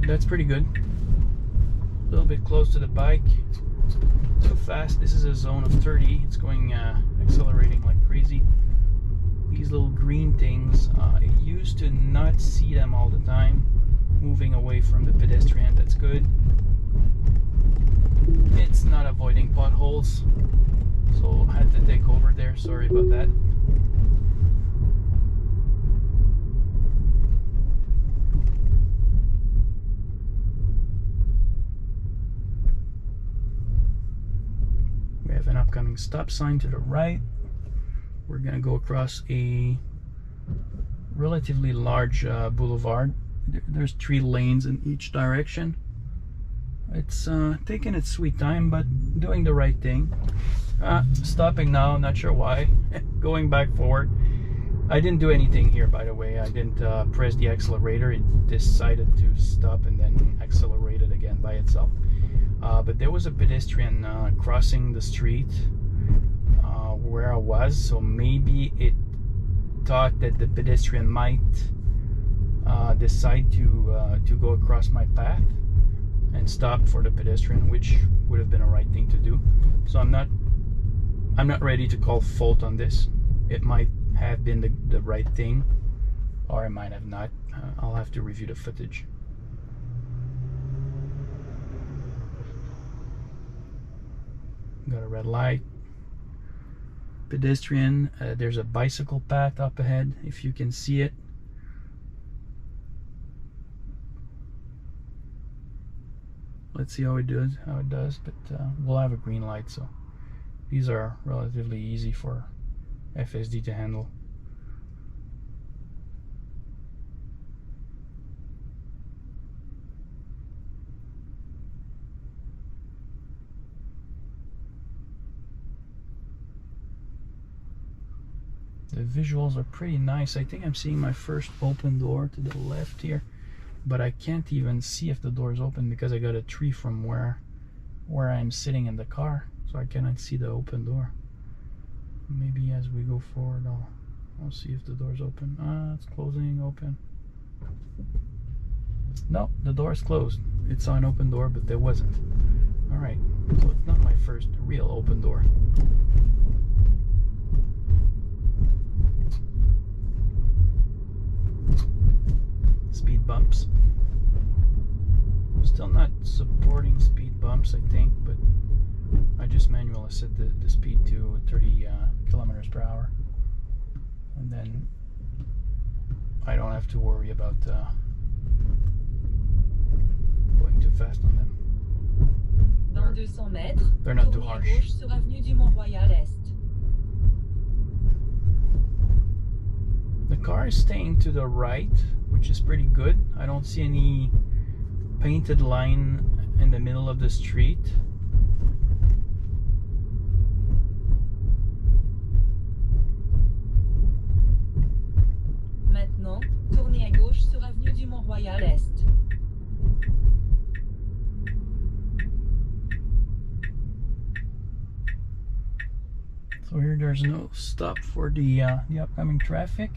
that's pretty good. A little bit close to the bike. Too fast. This is a zone of 30. It's going accelerating like crazy. These little green things, I used to not see them all the time. Moving away from the pedestrian, that's good. It's not avoiding potholes, so I had to take over there. Sorry about that. We have an upcoming stop sign to the right. We're gonna go across a relatively large boulevard. There's 3 lanes in each direction. It's taking its sweet time, but doing the right thing. Stopping now, not sure why. Going back forward. I didn't do anything here, by the way. I didn't press the accelerator. It decided to stop and then accelerated again by itself. But there was a pedestrian crossing the street where I was, so maybe it thought that the pedestrian might decide to go across my path and stop for the pedestrian, which would have been a right thing to do. So I'm not ready to call fault on this. It might have been the right thing, or it might have not. I'll have to review the footage. Got a red light. Pedestrian. There's a bicycle path up ahead, if you can see it. Let's see how it does. But we'll have a green light, so these are relatively easy for FSD to handle. The visuals are pretty nice. I think I'm seeing my first open door to the left here, but I can't even see if the door is open because I got a tree from where I'm sitting in the car, so I cannot see the open door. Maybe as we go forward, I'll see if the door's open. It's closing, open. No, the door is closed. It saw an open door, but there wasn't. All right, so it's not my first real open door. Speed bumps. Still not supporting speed bumps, I think, but I just manually set the speed to 30 kilometers per hour, and then I don't have to worry about going too fast on them. Dans 200 mètres, they're not too tournez à harsh. gauche sur avenue du Montreal Est. The car is staying to the right, which is pretty good. I don't see any painted line in the middle of the street. Maintenant, tournez à gauche sur avenue du Mont-Royal Est. So here there's no stop for the upcoming traffic.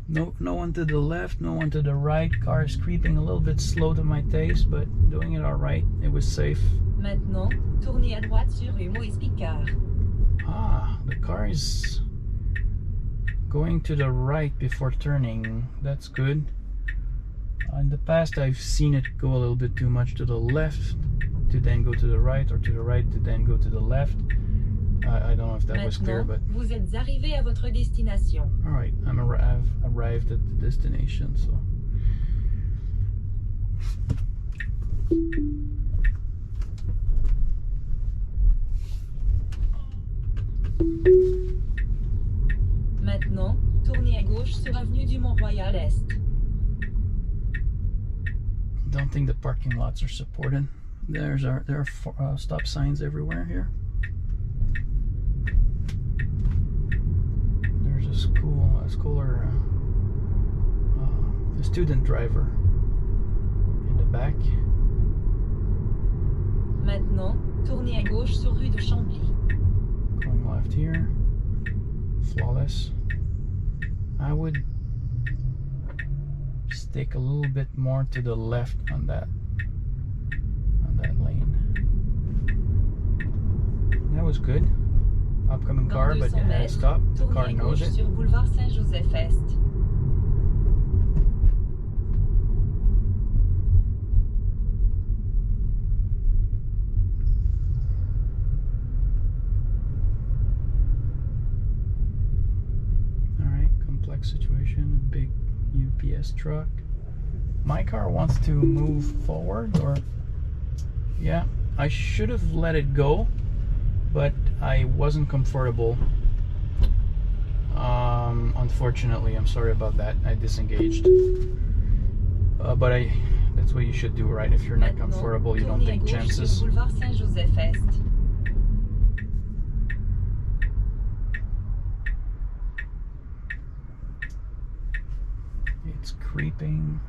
No one to the left, no one to the right. Car is creeping a little bit slow to my taste, but doing it all right. It was safe. Maintenant, tournez à droite sur rue Maurice Picard. The car is going to the right before turning. That's good. In the past, I've seen it go a little bit too much to the left to then go to the right, or to the right to then go to the left. I don't know if that was clear, but vous êtes arrivé à votre destination. all right, I've arrived at the destination. So Maintenant, tournez à gauche sur avenue du Mont-Royal Est. don't think the parking lots are supported. There are stop signs everywhere here. There's a schooler, a student driver in the back. Maintenant, tournez à gauche sur rue de Chambly. Going left here. Flawless. I would take a little bit more to the left on that lane. That was good. Upcoming car, but it had to stop. The car knows it. Sur boulevard Saint-Joseph-Est. Situation, a big UPS truck. My car wants to move forward, or yeah, I should have let it go, but I wasn't comfortable. Unfortunately, I'm sorry about that. I disengaged, but that's what you should do, right? If you're not comfortable, you don't take chances. It's creeping.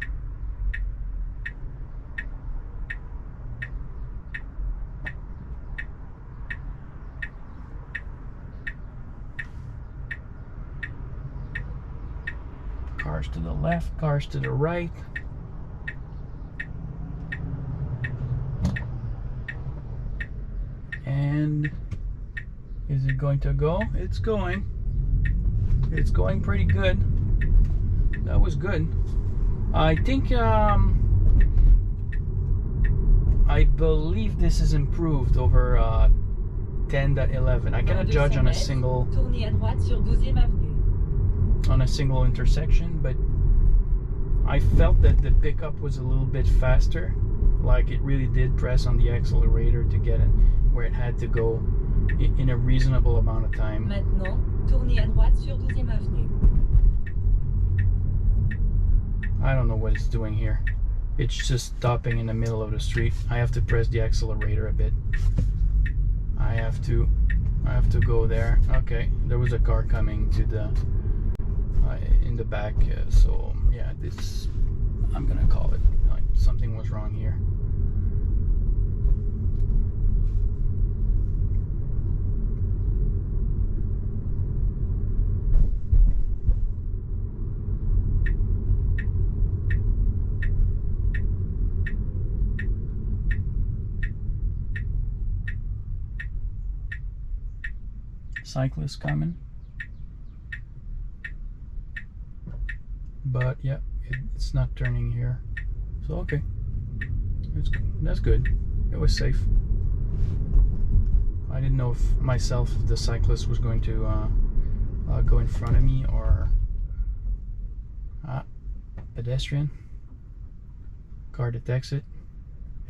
Cars to the left, cars to the right. And is it going to go? It's going. It's going pretty good. That was good. I think I believe this is improved over 10.11. I cannot judge on a single intersection, but I felt that the pickup was a little bit faster. Like it really did press on the accelerator to get it where it had to go in a reasonable amount of time. Maintenant, tournez à droite sur 12e avenue. I don't know what it's doing here. It's just stopping in the middle of the street. I have to press the accelerator a bit. I have to go there. Okay, there was a car coming to the in the back, so yeah, this I'm gonna call it. Like something was wrong here. Cyclist coming, but yeah, it's not turning here, so okay, that's good. It was safe. I didn't know if the cyclist was going to go in front of me, or pedestrian. Car detects it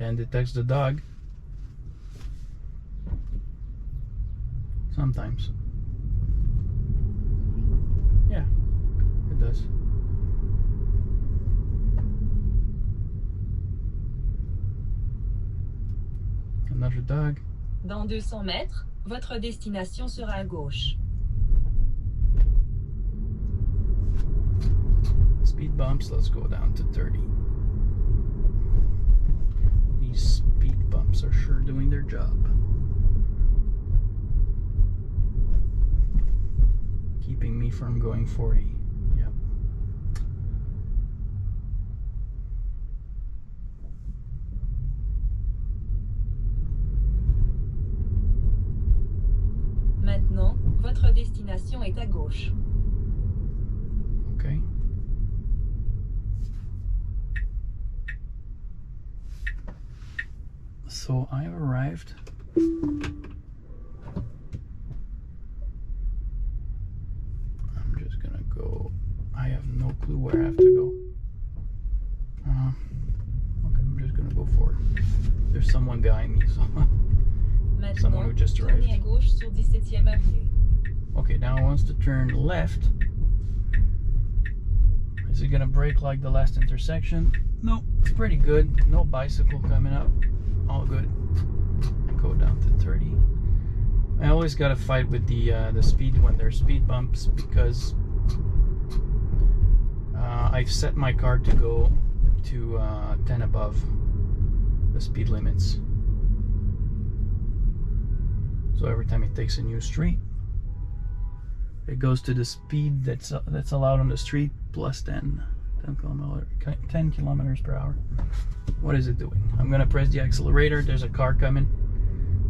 and detects the dog. Sometimes. Yeah, it does. Another dog. Dans 200 mètres, votre destination sera à gauche. Speed bumps, let's go down to 30. These speed bumps are sure doing their job. Keeping me from going 40. Yep. Maintenant, votre destination est à gauche. Okay. So I've arrived. I have no clue where I have to go. Okay, I'm just gonna go for it. There's someone behind me, so someone who just arrived. Tournez à gauche sur 17e avenue. Okay, now it wants to turn left. Is it gonna brake like the last intersection? No, it's pretty good. No bicycle coming up. All good. Go down to 30. I always gotta fight with the speed when there's speed bumps, because I've set my car to go to 10 above the speed limits. So every time it takes a new street, it goes to the speed that's allowed on the street plus 10. 10 kilometers per hour. What is it doing? I'm gonna press the accelerator. There's a car coming.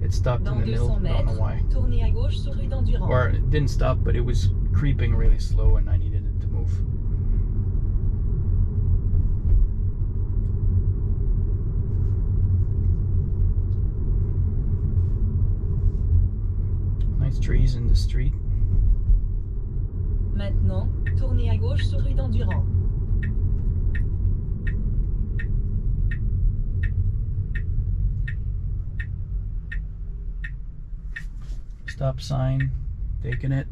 It stopped in the middle. Don't know why. Tournez à gauche sur rue d'Endurance. Or it didn't stop, but it was creeping really slow and I needed it to move. Nice trees in the street. Maintenant, tournez à gauche sur rue d'Endurance. Stop sign, taking it.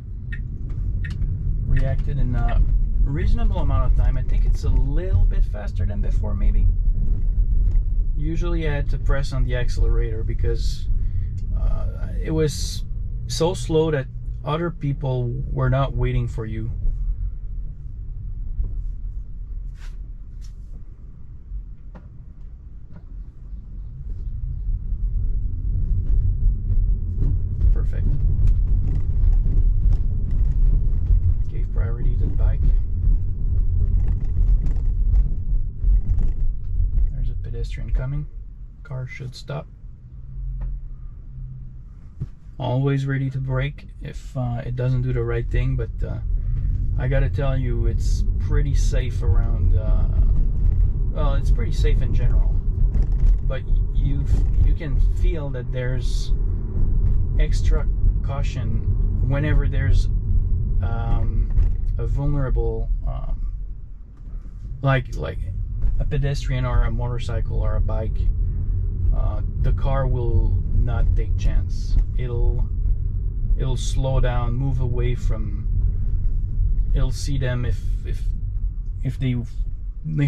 Reacted in a reasonable amount of time. I think it's a little bit faster than before, maybe. Usually I had to press on the accelerator because it was so slow that other people were not waiting for you. Perfect. Gave priority to the bike. There's a pedestrian coming. Car should stop. Always ready to brake if it doesn't do the right thing, but I gotta tell you, it's pretty safe around. Well, it's pretty safe in general, but you can feel that there's extra caution whenever there's a vulnerable, like a pedestrian or a motorcycle or a bike. The car will not take chance. It'll slow down, move away from. It'll see them if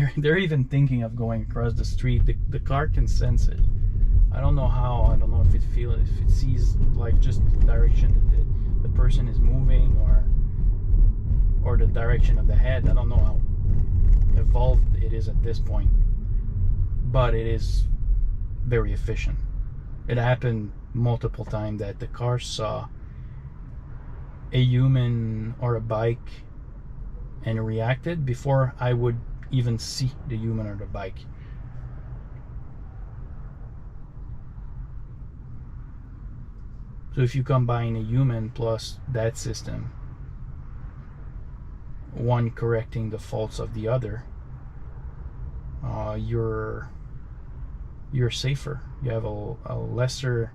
they're even thinking of going across the street. The car can sense it. I don't know how. I don't know if it sees like just the direction that the person is moving or the direction of the head. I don't know how evolved it is at this point, but it is very efficient. It happened multiple times that the car saw a human or a bike and reacted before I would even see the human or the bike. So if you combine a human plus that system, one correcting the faults of the other, you're safer. You have a lesser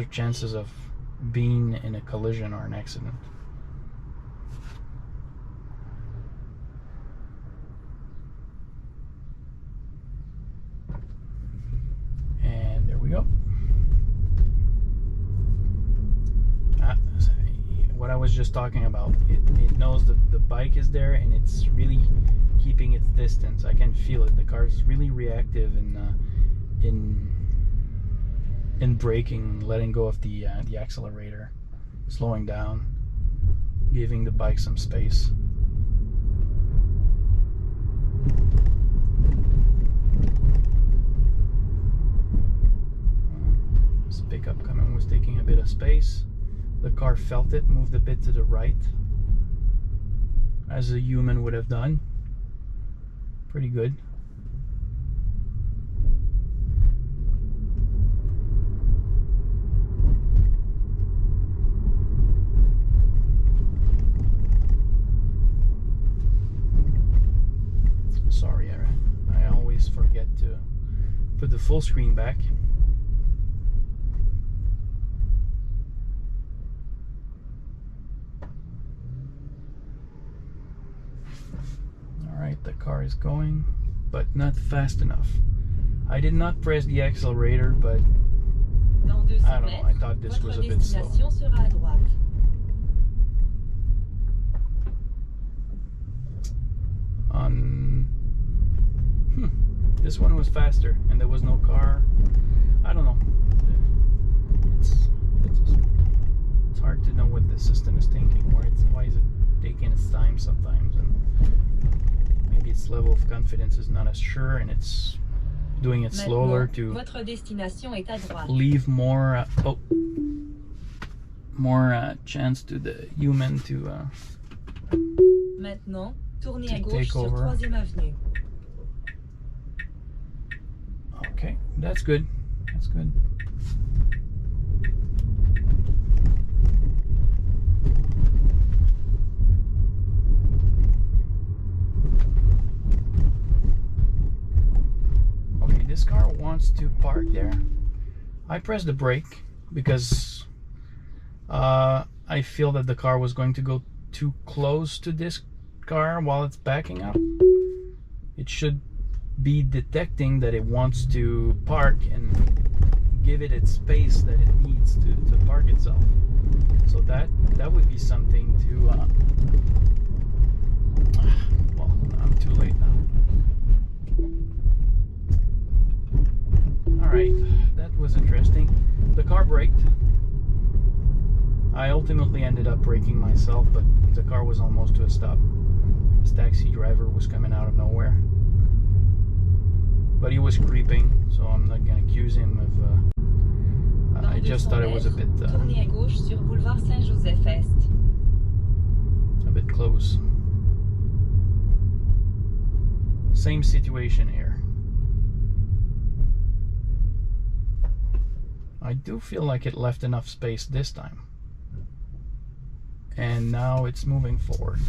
chances of being in a collision or an accident. And there we go. What I was just talking about, it knows that the bike is there and it's really keeping its distance. I can feel it. The car is really reactive in braking, letting go of the accelerator, slowing down, giving the bike some space. This pickup coming was taking a bit of space. The car felt it, moved a bit to the right, as a human would have done. Pretty good. Sorry, I always forget to put the full screen back. Alright, the car is going, but not fast enough. I did not press the accelerator, but I don't know, I thought this was a bit slow. This one was faster, and there was no car. I don't know. It's hard to know what the system is thinking, why is it taking its time sometimes, and maybe its level of confidence is not as sure, and it's doing it slower to leave more more chance to the human to Maintenant, Tournez à to gauche take sur over. 3e avenue. Okay, that's good. That's good. Okay, this car wants to park there. I pressed the brake because I feel that the car was going to go too close to this car while it's backing up. It should be detecting that it wants to park and give it its space that it needs to park itself. So that would be something to well, I'm too late now. Alright, that was interesting. The car braked. I ultimately ended up braking myself, but the car was almost to a stop. This taxi driver was coming out of nowhere. But he was creeping, so I'm not going to accuse him of... I just thought it was a bit... Tournez à gauche sur boulevard Saint-Joseph-Est. a bit close. Same situation here. I do feel like it left enough space this time. And now it's moving forward,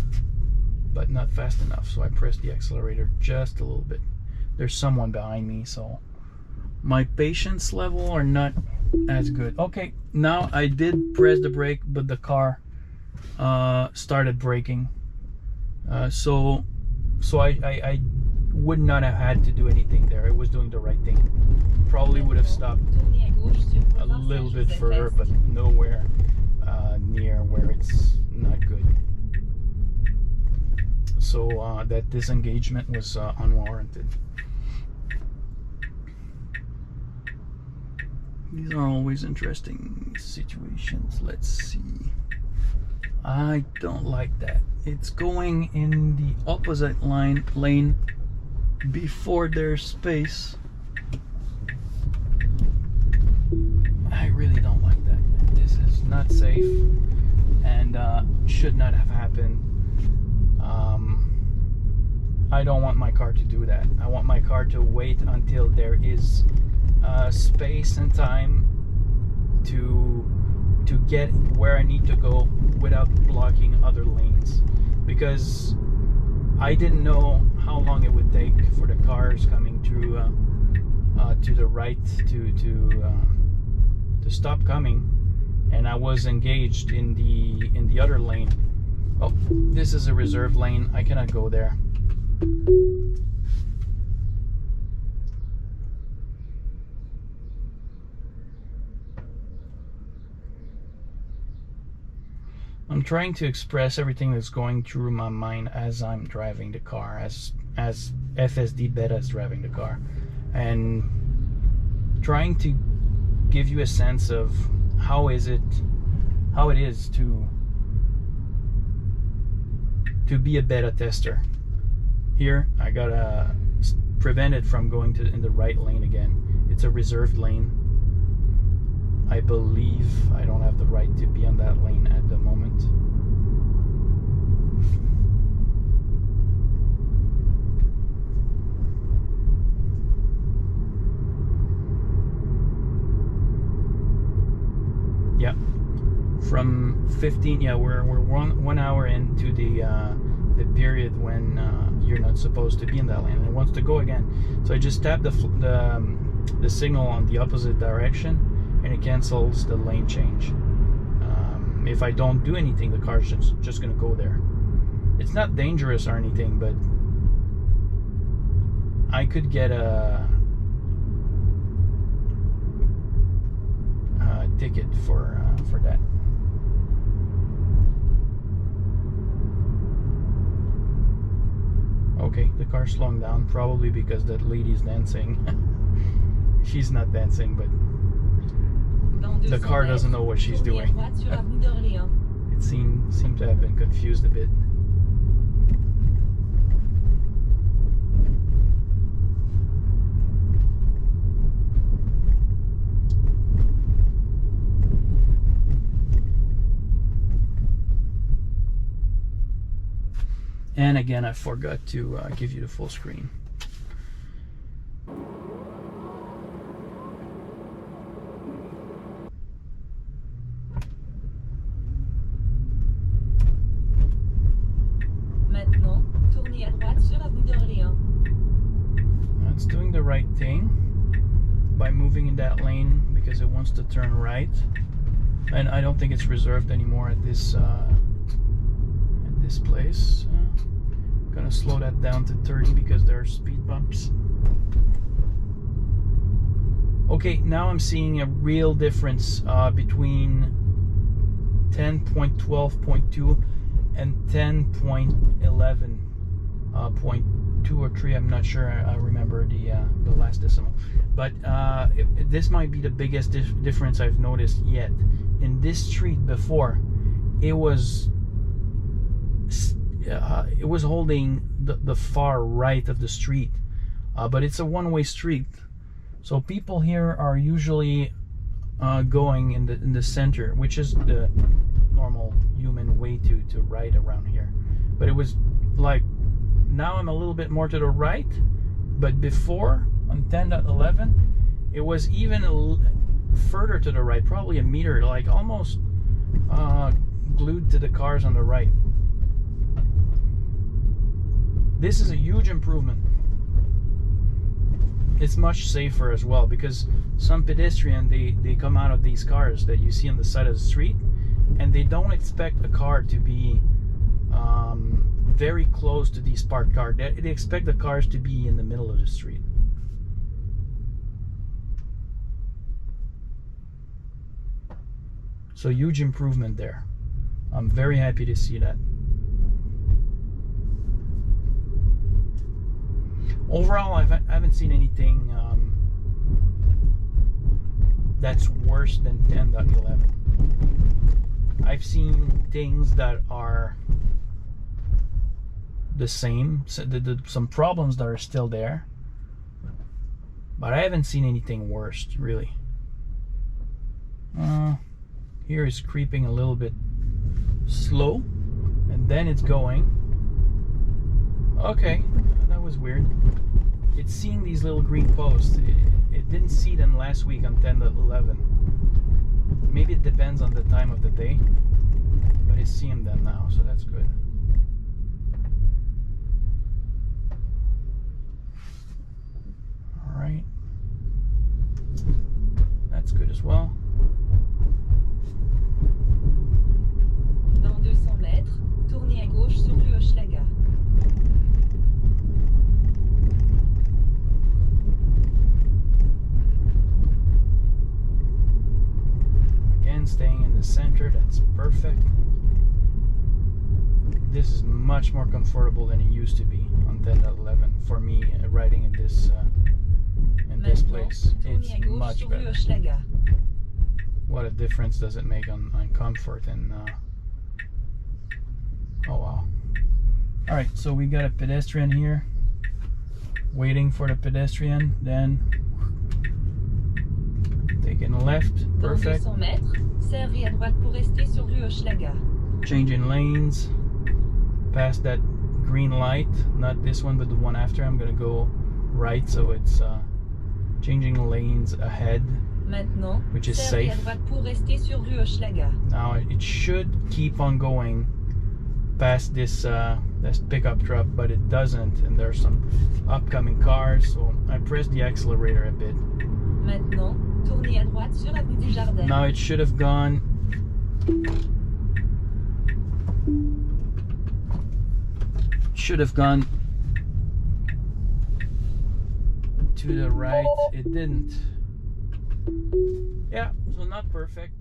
but not fast enough, so I pressed the accelerator just a little bit. There's someone behind me, so my patience level are not as good. Okay, now I did press the brake, but the car started braking. So I would not have had to do anything there. It was doing the right thing. Probably would have stopped a little bit further, but nowhere near where it's not good. So that disengagement was unwarranted. These are always interesting situations. Let's see. I don't like that. It's going in the opposite lane before there's space. I really don't like that. This is not safe and should not have happened. I don't want my car to do that. I want my car to wait until there is space and time to get where I need to go without blocking other lanes, because I didn't know how long it would take for the cars coming through to the right to stop coming, and I was engaged in the other lane. Oh, this is a reserved lane. I cannot go there. I'm trying to express everything that's going through my mind as I'm driving the car, as FSD Beta is driving the car, and trying to give you a sense of how it is to be a beta tester. Here I gotta prevent it from going in the right lane again. It's a reserved lane. I believe I don't have the right to be on that lane at the moment. Yeah, from 15. Yeah, we're 1 hour into the period when you're not supposed to be in that lane, and it wants to go again. So I just tapped the signal on the opposite direction, and it cancels the lane change. If I don't do anything, the car's just gonna go there. It's not dangerous or anything, but I could get a ticket for that. Okay, the car's slowing down, probably because that lady's dancing. She's not dancing, but the car doesn't know what she's doing. It seemed to have been confused a bit. And again, I forgot to give you the full screen. Maintenant, tournez à droite sur avenue d'Orléans. It's doing the right thing by moving in that lane because it wants to turn right. And I don't think it's reserved anymore at this place. I'm gonna slow that down to 30 because there are speed bumps. Okay, now I'm seeing a real difference between 10.12.2 and 10.11.2 or 3. I'm not sure. I remember the last decimal, but this might be the biggest difference I've noticed yet. In this street before, it was holding the far right of the street, but it's a one-way street, so people here are usually going in the center, which is the normal human way to ride around here. But it was like, now I'm a little bit more to the right, but before on 10.11 it was even further to the right, probably a meter, like almost glued to the cars on the right. This is a huge improvement. It's much safer as well, because some pedestrian, they come out of these cars that you see on the side of the street, and they don't expect a car to be very close to these parked cars. They expect the cars to be in the middle of the street. So huge improvement there. I'm very happy to see that. Overall, I haven't seen anything that's worse than 10.11. I've seen things that are the same, so some problems that are still there, but I haven't seen anything worse, really. Here is creeping a little bit slow, and then it's going. Okay, that was weird. It's seeing these little green posts. It didn't see them last week on 10.11. Maybe it depends on the time of the day, but it's seeing them now, so that's good. All right, that's good as well. Dans 200 mètres, tournez à gauche sur rue Hochelaga. Again, staying in the center, that's perfect. This is much more comfortable than it used to be on 10.11 for me, riding in this place. It's much better. What a difference does it make on comfort and oh wow. Alright, so we got a pedestrian here, waiting for the pedestrian, then taking left, perfect. Dans 200 mètres, serrez à droite pour rester sur rue Hochelaga. Changing lanes, past that green light, not this one but the one after. I'm gonna go right, so it's changing lanes ahead, Maintenant, which is serrez safe. à droite pour rester sur rue Hochelaga. Now it should keep on going past this pickup truck, but it doesn't, and there's some upcoming cars, so I pressed the accelerator a bit. Maintenant, tournez à droite sur avenue des Jardins. Now it should have gone to the right. It didn't. Yeah, so not perfect.